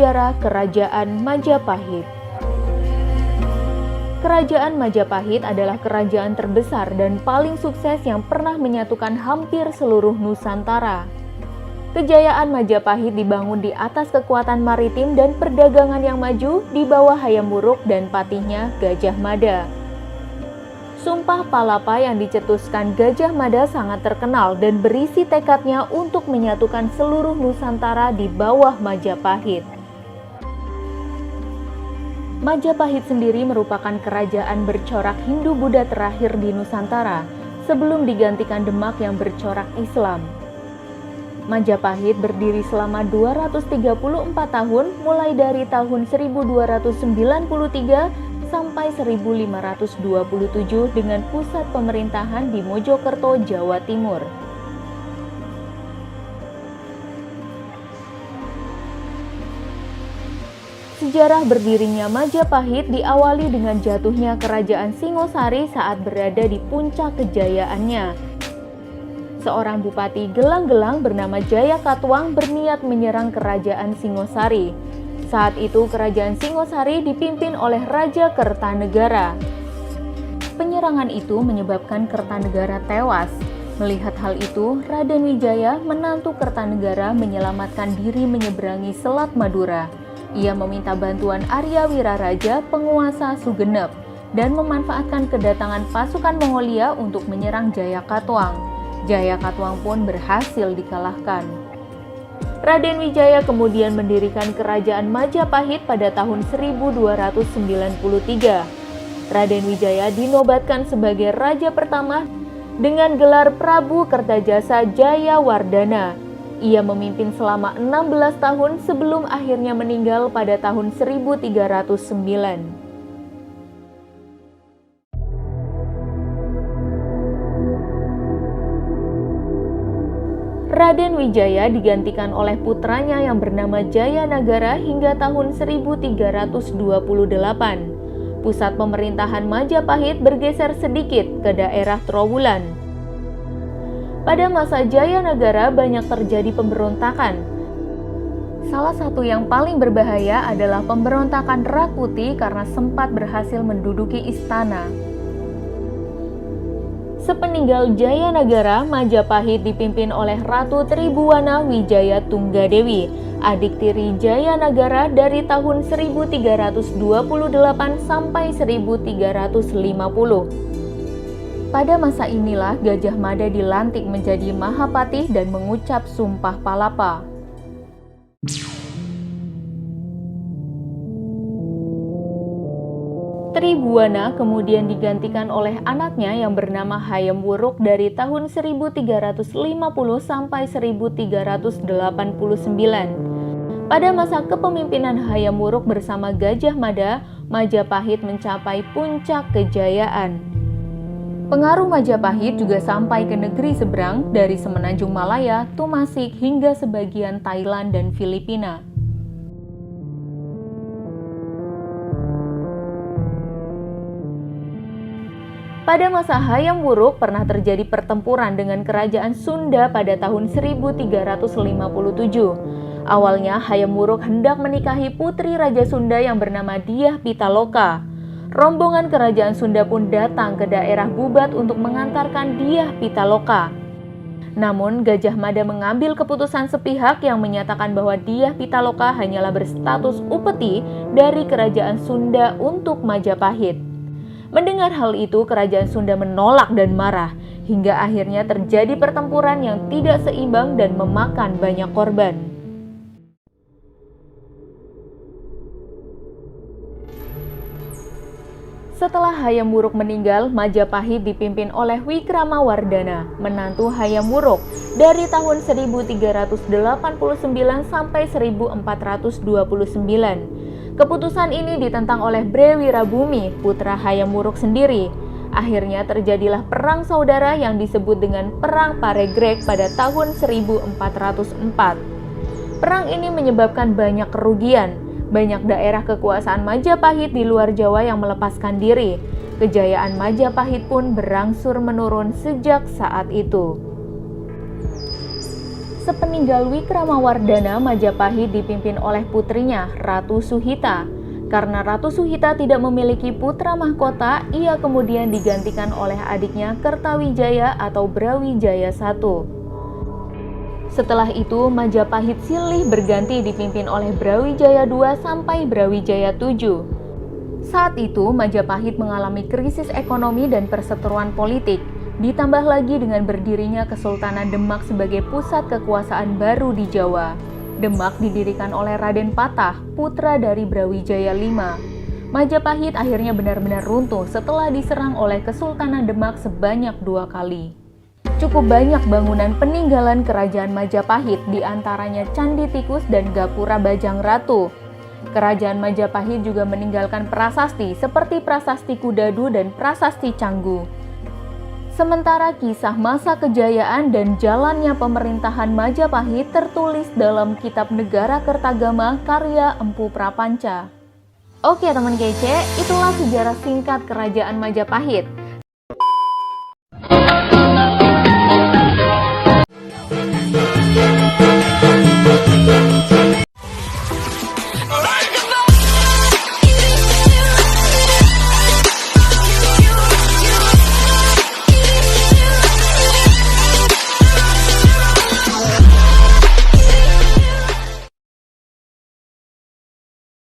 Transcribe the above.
Sejarah Kerajaan Majapahit. Kerajaan Majapahit adalah kerajaan terbesar dan paling sukses yang pernah menyatukan hampir seluruh Nusantara. Kejayaan Majapahit dibangun di atas kekuatan maritim dan perdagangan yang maju di bawah Hayam Wuruk dan patihnya Gajah Mada. Sumpah Palapa yang dicetuskan Gajah Mada sangat terkenal dan berisi tekadnya untuk menyatukan seluruh Nusantara di bawah Majapahit. Majapahit sendiri merupakan kerajaan bercorak Hindu-Buddha terakhir di Nusantara sebelum digantikan Demak yang bercorak Islam. Majapahit berdiri selama 234 tahun mulai dari tahun 1293 sampai 1527 dengan pusat pemerintahan di Mojokerto, Jawa Timur. Sejarah berdirinya Majapahit diawali dengan jatuhnya kerajaan Singosari saat berada di puncak kejayaannya. Seorang bupati gelang-gelang bernama Jaya Katuang berniat menyerang kerajaan Singosari. Saat itu kerajaan Singosari dipimpin oleh Raja Kertanegara. Penyerangan itu menyebabkan Kertanegara tewas. Melihat hal itu, Raden Wijaya, menantu Kertanegara, menyelamatkan diri menyeberangi Selat Madura. Ia meminta bantuan Arya Wiraraja, penguasa Sugenep, dan memanfaatkan kedatangan pasukan Mongolia untuk menyerang Jaya Katuang. Jaya Katuang pun berhasil dikalahkan. Raden Wijaya kemudian mendirikan kerajaan Majapahit pada tahun 1293. Raden Wijaya dinobatkan sebagai raja pertama dengan gelar Prabu Kertajasa Jayawardana. Ia memimpin selama 16 tahun sebelum akhirnya meninggal pada tahun 1309. Raden Wijaya digantikan oleh putranya yang bernama Jayanagara hingga tahun 1328. Pusat pemerintahan Majapahit bergeser sedikit ke daerah Trowulan. Pada masa Jayanagara banyak terjadi pemberontakan. Salah satu yang paling berbahaya adalah pemberontakan Rakuti karena sempat berhasil menduduki istana. Sepeninggal Jayanagara, Majapahit dipimpin oleh Ratu Tribhuwana Wijaya Tunggadewi, adik tiri Jayanagara dari tahun 1328 sampai 1350. Pada masa inilah Gajah Mada dilantik menjadi Mahapatih dan mengucap Sumpah Palapa. Tribhuwana kemudian digantikan oleh anaknya yang bernama Hayam Wuruk dari tahun 1350 sampai 1389. Pada masa kepemimpinan Hayam Wuruk bersama Gajah Mada, Majapahit mencapai puncak kejayaan. Pengaruh Majapahit juga sampai ke negeri seberang dari Semenanjung Malaya, Tumasik hingga sebagian Thailand dan Filipina. Pada masa Hayam Wuruk pernah terjadi pertempuran dengan kerajaan Sunda pada tahun 1357. Awalnya Hayam Wuruk hendak menikahi putri Raja Sunda yang bernama Dyah Pitaloka. Rombongan kerajaan Sunda pun datang ke daerah Bubat untuk mengantarkan Dyah Pitaloka. Namun Gajah Mada mengambil keputusan sepihak yang menyatakan bahwa Dyah Pitaloka hanyalah berstatus upeti dari kerajaan Sunda untuk Majapahit. Mendengar hal itu, kerajaan Sunda menolak dan marah, hingga akhirnya terjadi pertempuran yang tidak seimbang dan memakan banyak korban. Setelah Hayam Wuruk meninggal, Majapahit dipimpin oleh Wikramawardhana, menantu Hayam Wuruk, dari tahun 1389 sampai 1429. Keputusan ini ditentang oleh Bre Wirabumi, putra Hayam Wuruk sendiri. Akhirnya terjadilah perang saudara yang disebut dengan Perang Paregreg pada tahun 1404. Perang ini menyebabkan banyak kerugian. Banyak daerah kekuasaan Majapahit di luar Jawa yang melepaskan diri. Kejayaan Majapahit pun berangsur menurun sejak saat itu. Sepeninggal Wikramawardhana, Majapahit dipimpin oleh putrinya, Ratu Suhita. Karena Ratu Suhita tidak memiliki putra mahkota, ia kemudian digantikan oleh adiknya Kertawijaya atau Brawijaya I. Setelah itu, Majapahit silih berganti dipimpin oleh Brawijaya II sampai Brawijaya VII. Saat itu, Majapahit mengalami krisis ekonomi dan perseteruan politik. Ditambah lagi dengan berdirinya Kesultanan Demak sebagai pusat kekuasaan baru di Jawa. Demak didirikan oleh Raden Patah, putra dari Brawijaya V. Majapahit akhirnya benar-benar runtuh setelah diserang oleh Kesultanan Demak sebanyak 2 kali. Cukup banyak bangunan peninggalan kerajaan Majapahit, diantaranya Candi Tikus dan Gapura Bajang Ratu. Kerajaan Majapahit juga meninggalkan prasasti seperti Prasasti Kudadu dan Prasasti Canggu. Sementara kisah masa kejayaan dan jalannya pemerintahan Majapahit tertulis dalam Kitab Negara Kertagama karya Empu Prapanca. Oke teman kece, itulah sejarah singkat kerajaan Majapahit.